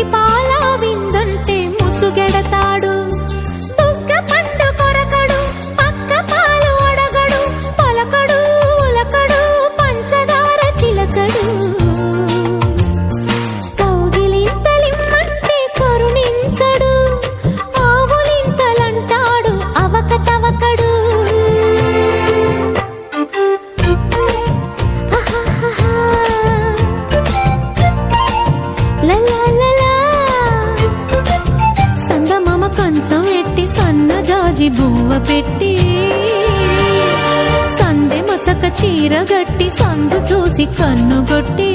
మురిపాల విందంటే ముసుగెడతాడు. బుగ్గ పండు కొరకడు, పక్క పాలు అడగడు, పలకడు ఉలకడు, పంచదార చిలకడు. కౌగిలింతలిమ్మంటే కరుణించడు, ఆవులింతలంటాడు అవక తవకడు. సందమామ కంచం ఎట్టి సన్నజాజి బువ్వ పెట్టి, సందె మసక చీర గట్టి సందు చూసి కన్నుగొట్టి